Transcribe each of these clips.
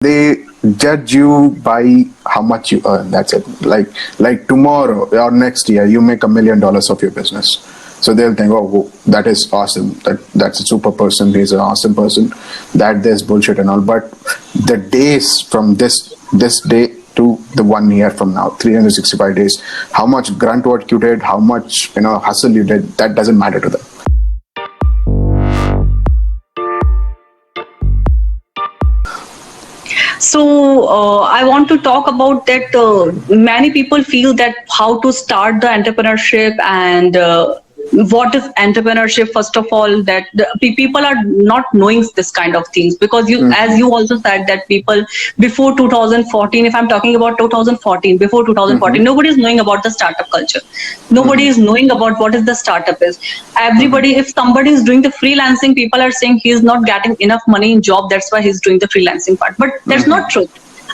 They judge you by how much you earn. That's it. Like tomorrow or next year, you make $1 million of your business. So they'll think, oh, whoa, that is awesome. That's a super person. He's an awesome person. That there's bullshit and all. But the days from this day to the 1 year from now, 365 days, how much grunt work you did, how much hustle you did, that doesn't matter to them. So I want to talk about that. Many people feel that how to start the entrepreneurship and what is entrepreneurship. First of all, that people are not knowing this kind of things because as you also said, that people before 2014, if I'm talking about 2014, before 2014, nobody is knowing about the startup culture. Nobody is knowing about what is the startup is. Everybody, if somebody is doing the freelancing, people are saying he is not getting enough money in job, that's why he's doing the freelancing part. But that's not true.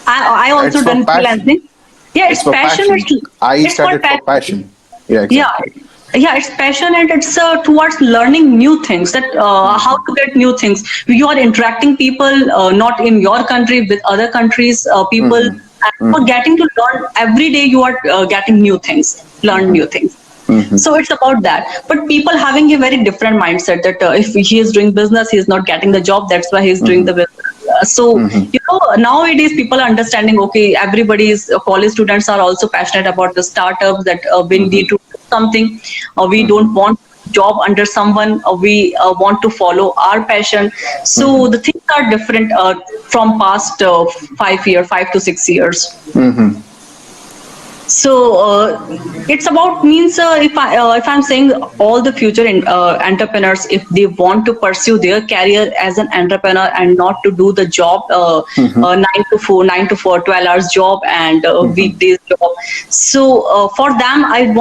I also It's for done passion. freelancing. Yeah, it's It's for passion. passion. I started for passion. Yeah, exactly. Yeah, yeah, it's passion, and it's towards learning new things, that how to get new things. You are interacting people not in your country with other countries people, and for getting to learn every day. You are getting new things, learn new things. So it's about that. But people having a very different mindset that if he is doing business, he is not getting the job, that's why he's doing the business. Nowadays people are understanding, okay, everybody's college students are also passionate about the startups, that we need to do something, we don't want job under someone, we want to follow our passion. So the things are different from past 5 years, 5 to 6 years. So it's about means if I'm saying all the future entrepreneurs, if they want to pursue their career as an entrepreneur and not to do the job 9 to 4 12 hours job and weekdays job. So for them, I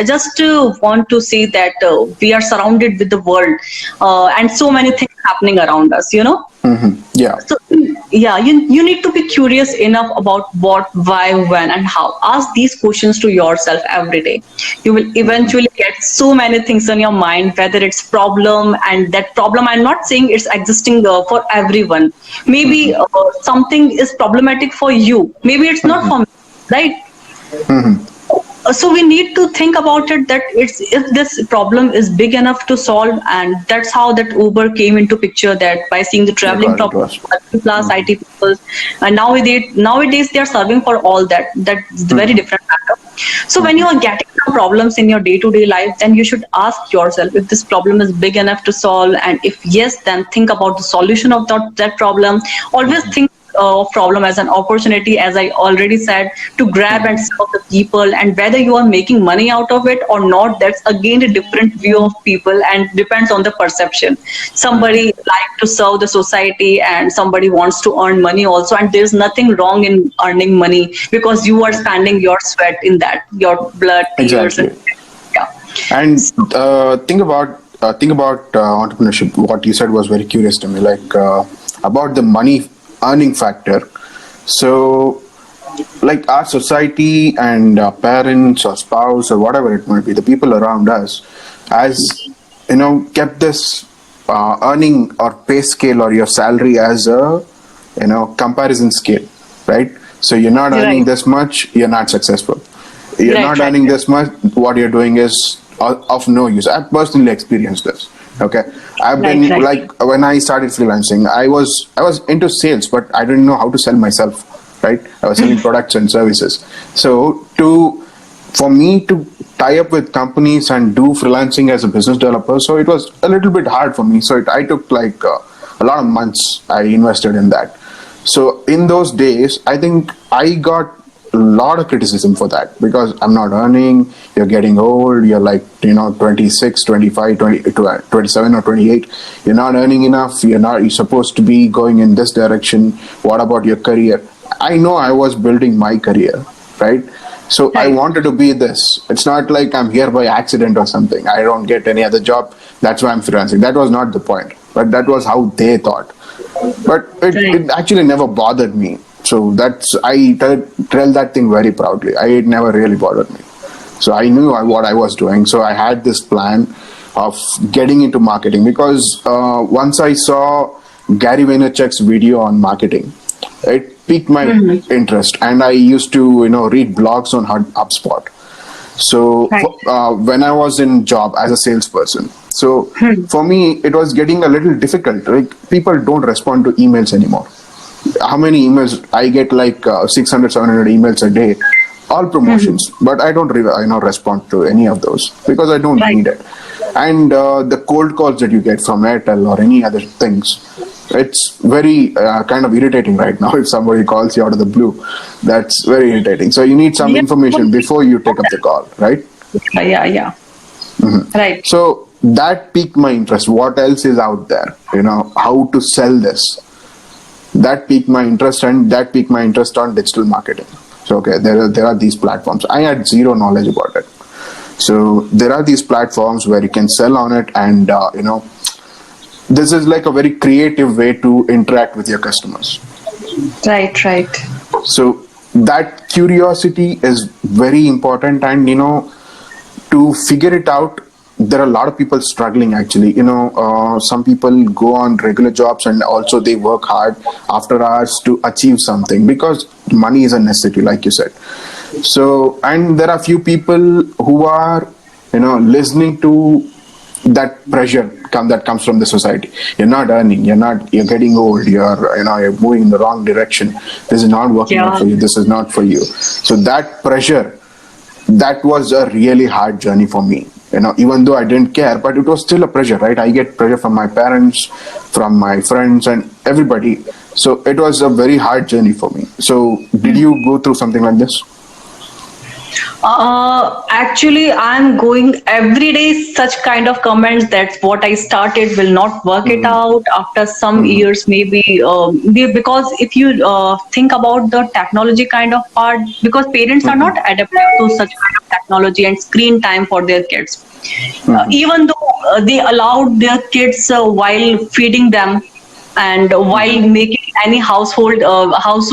just want to say that we are surrounded with the world and so many things happening around us. Yeah. So yeah, you need to be curious enough about what, why, when, and how. Ask these questions to yourself every day. You will eventually get so many things on your mind, whether it's problem, and that problem, I'm not saying it's existing for everyone. Maybe something is problematic for you. Maybe it's not for me, right? So we need to think about it, that it's if this problem is big enough to solve, and that's how that Uber came into picture, that by seeing the traveling problem plus IT people, and nowadays they are serving for all that. That's the very different matter. So when you are getting some problems in your day-to-day life, then you should ask yourself if this problem is big enough to solve, and if yes, then think about the solution of that problem. Always think of problem as an opportunity, as I already said, to grab and serve the people. And whether you are making money out of it or not, that's again a different view of people and depends on the perception. Somebody like to serve the society and somebody wants to earn money also, and there's nothing wrong in earning money because you are spending your sweat in that, your blood, tears. Exactly. And think about entrepreneurship. What you said was very curious to me, like about the money earning factor. So like our society and our parents or spouse or whatever it might be, the people around us, as kept this earning or pay scale or your salary as a comparison scale, right? So you're not earning this much, you're not successful. You're not earning this much, what you're doing is of no use. I've personally experienced this. Okay, I've been like when I started freelancing, I was into sales, but I didn't know how to sell myself. Right, I was selling products and services. So for me to tie up with companies and do freelancing as a business developer, so it was a little bit hard for me. So I took like a lot of months. I invested in that. So in those days, I think I got a lot of criticism for that because I'm not earning, you're getting old, you're like 26, 25, 20, 27 or 28, you're not earning enough, you're supposed to be going in this direction, what about your career? I know I was building my career, right? So I wanted to be this. It's not like I'm here by accident or something. I don't get any other job, that's why I'm freelancing. That was not the point, but that was how they thought. But it actually never bothered me. So I tell that thing very proudly. It never really bothered me. So I knew what I was doing. So I had this plan of getting into marketing because once I saw Gary Vaynerchuk's video on marketing, it piqued my interest, and I used to read blogs on HubSpot. So Right. when I was in job as a salesperson, so for me it was getting a little difficult. Like, people don't respond to emails anymore. How many emails I get? Like 600, 700 emails a day, all promotions. But I don't respond to any of those because I don't Right. need it. And the cold calls that you get from Airtel or any other things, it's very kind of irritating right now. If somebody calls you out of the blue, that's very irritating. So you need some Yeah. information before you take up the call, right? Yeah, yeah. Right. So that piqued my interest. What else is out there? How to sell this? That piqued my interest, and that piqued my interest on digital marketing. So okay, there are these platforms. I had zero knowledge about it. So there are these platforms where you can sell on it, and this is like a very creative way to interact with your customers. Right, right. So that curiosity is very important, and to figure it out, there are a lot of people struggling actually. Some people go on regular jobs, and also they work hard after hours to achieve something because money is a necessity, like you said. So, and there are few people who are listening to that pressure that comes from the society. You're not earning, you're getting old, you're moving in the wrong direction, this is not working out Yeah. for you, this is not for you. So that pressure, that was a really hard journey for me. Even though I didn't care, but it was still a pressure, right? I get pressure from my parents, from my friends, and everybody. So it was a very hard journey for me. So did you go through something like this? Actually, I'm going every day such kind of comments that what I started will not work it out after some years, maybe. Because if you think about the technology kind of part, because parents are not adapted to such kind of technology and screen time for their kids. Even though they allowed their kids while feeding them and while making any household house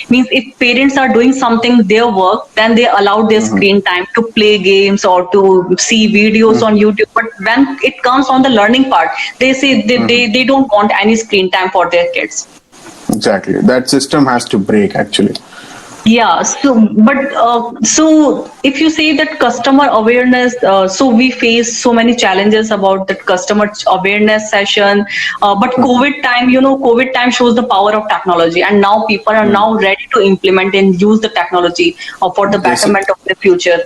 means if parents are doing something their work, then they allow their screen time to play games or to see videos on YouTube. But when it comes on the learning part, they say they don't want any screen time for their kids. Exactly, that system has to break actually. Yeah, so if you say that customer awareness, so we face so many challenges about that customer awareness session. But COVID time shows the power of technology, and now people are now ready to implement and use the technology for the This, betterment of the future.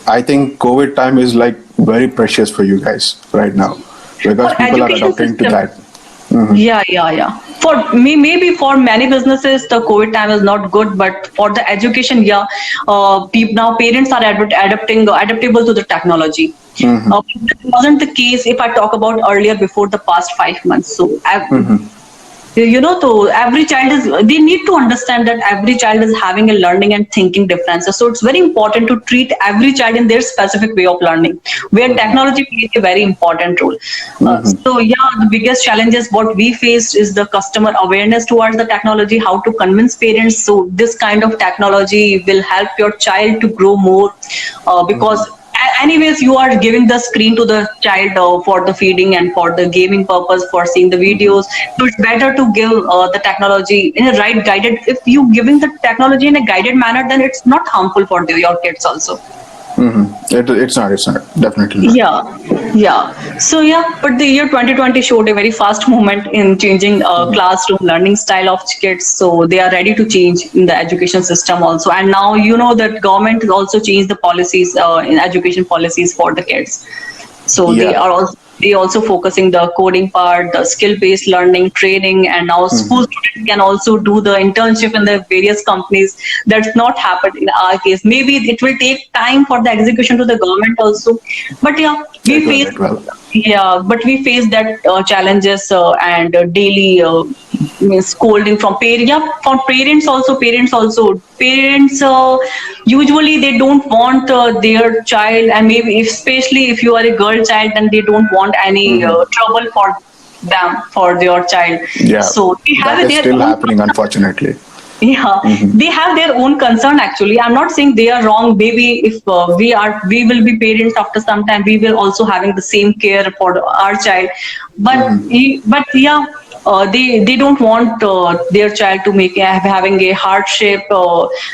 I think COVID time is like very precious for you guys right now because For people are education adapting to system. that. Yeah. For me, maybe for many businesses, the COVID time is not good, but for the education, yeah, now parents are adaptable to the technology. That wasn't the case if I talk about earlier before the past 5 months. So so every child is, they need to understand that every child is having a learning and thinking differences. So it's very important to treat every child in their specific way of learning, where technology plays a very important role. So yeah, the biggest challenges what we faced is the customer awareness towards the technology, how to convince parents. So this kind of technology will help your child to grow more, because anyways you are giving the screen to the child for the feeding and for the gaming purpose, for seeing the videos. So it's better to give the technology in a right guided, if you giving the technology in a guided manner, then it's not harmful for your kids also. It's not definitely not. Yeah. So yeah, but the year 2020 showed a very fast movement in changing classroom learning style of kids. So they are ready to change in the education system also. And now that government has also changed the policies in education policies for the kids. So Yeah. they also focusing the coding part, the skill-based learning, training, and now school students can also do the internship in the various companies. That's not happened in our case. Maybe it will take time for the execution to the government also. But yeah, we face It will. but we face that challenges and daily means scolding from parents. Yeah, from parents usually they don't want their child, and maybe especially if you are a girl child, then they don't want any trouble for them, for their child. Yeah, So they that have is their still own. happening, unfortunately. Yeah, they have their own concern actually. I'm not saying they are wrong. Maybe if we will be parents after some time, we will also having the same care for our child. But but yeah, they don't want their child to make having a hardship,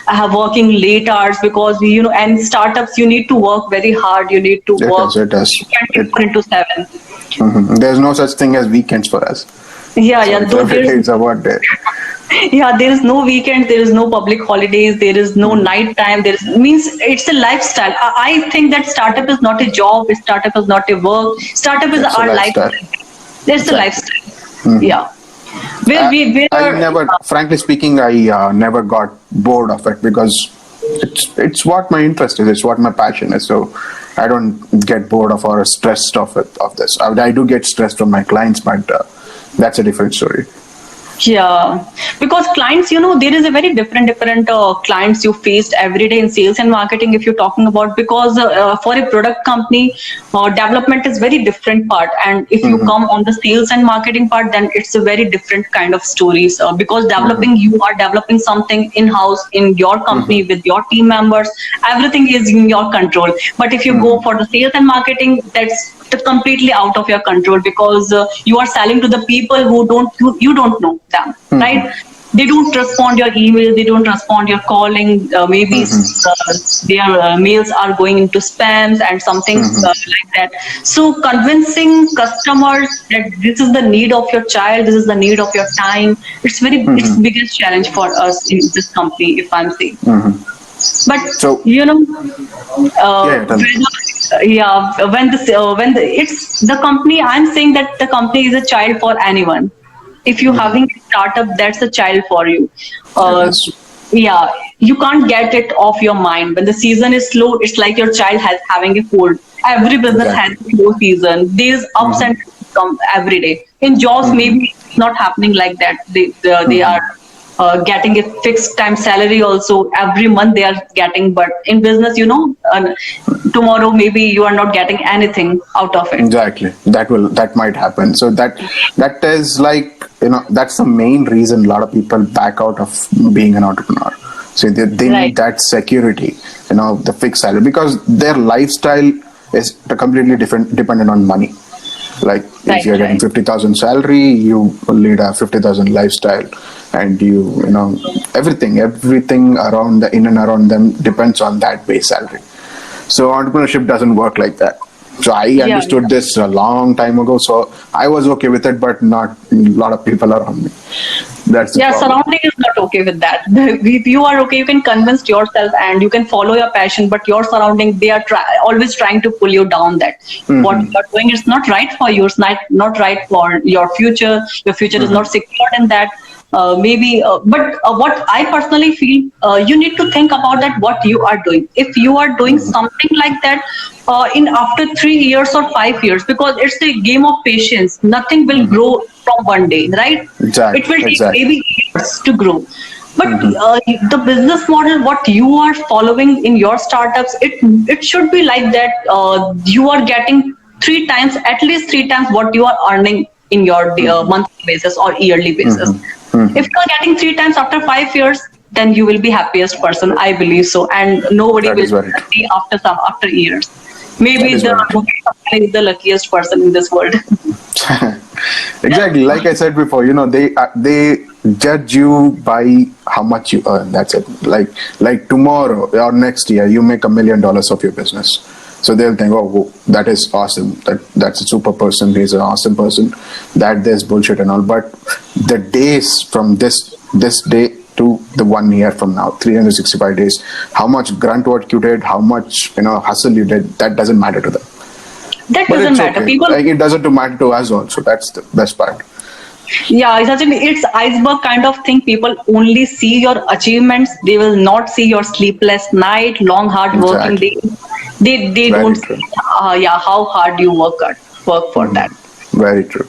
have working late hours, because and startups, you need to work very hard. You need to It work is. It is. It, 24 into 7. There's no such thing as weekends for us. Yeah, So yeah. it's Though every day there's is a work day. yeah, there is no weekend, there is no public holidays, there is no night time. There is means it's a lifestyle. I think that startup is not a job. Startup is not a work. Startup is It's a our lifestyle. lifestyle. It's a Exactly. lifestyle. Yeah. Where we I where never, frankly speaking, I never got bored of it because it's what my interest is. It's what my passion is. So I don't get bored of or stressed of this. I do get stressed from my clients, but that's a different story. Yeah, because clients, there is a very different clients you faced every day in sales and marketing. If you're talking about, because for a product company, development is very different part, and if you come on the sales and marketing part, then it's a very different kind of stories. Because developing, you are developing something in house in your company with your team members. Everything is in your control. But if you go for the sales and marketing, that's completely out of your control, because you are selling to the people who you don't know them, right? They don't respond your email, they don't respond your calling. Maybe their mails are going into spams and something like that. So convincing customers that this is the need of your child, this is the need of your time, it's biggest challenge for us in this company, if I'm saying. But So yeah, tell me. when it's the company, I'm saying that the company is a child for anyone. If you're having a startup, that's a child for you. It uh, is. yeah, you can't get it off your mind. When the season is slow, it's like your child has having a cold. Every business has Exactly. a slow season. There's ups and downs come every day. In jobs, maybe it's not happening like that. They are getting a fixed time salary also every month they are getting. But in business, tomorrow maybe you are not getting anything out of it. Exactly. That might happen. So that is like, that's the main reason a lot of people back out of being an entrepreneur. So they Right. need that security, the fixed salary, because their lifestyle is completely different, dependent on money. Like if you're getting Right. 50,000 salary, you lead a 50,000 lifestyle, and everything around in and around them depends on that base salary. So entrepreneurship doesn't work like that. So I Yeah. understood this a long time ago. So I was okay with it, but not a lot of people around me. That's the Yeah, problem. surrounding is not okay with that. If you are okay, you can convince yourself and you can follow your passion, but your surrounding, they are always trying to pull you down, that what you are doing is not right for you, it's not right for your future. Your future is not secured in that. But what I personally feel, you need to think about that what you are doing. If you are doing something like that, in after 3 years or 5 years, because it's a game of patience, nothing will grow from one day, right? It will take Exactly. maybe years to grow. But the business model, what you are following in your startups, it should be like that. You are getting at least three times what you are earning in your monthly basis or yearly basis. If you are getting three times after 5 years, then you will be happiest person, I believe so. And nobody That will is be very true. happy after years. That Maybe is the very true. is the luckiest person in this world. Exactly. Like I said before, they judge you by how much you earn. That's it. Like tomorrow or next year, you make $1 million of your business. So they'll think, oh, whoa, that is awesome. That's a super person. He's an awesome person. That there's bullshit and all. But the days from this day to the 1 year from now, 365 days, how much grunt work you did, how much hustle you did, that doesn't matter to them. That But doesn't it's matter. okay. People, Like it doesn't matter to us also. That's the best part. yeah, it's iceberg kind of thing. People only see your achievements. They will not see your sleepless night, long hard working Exactly. days. They Very don't true. see, how hard you work for that. Very true.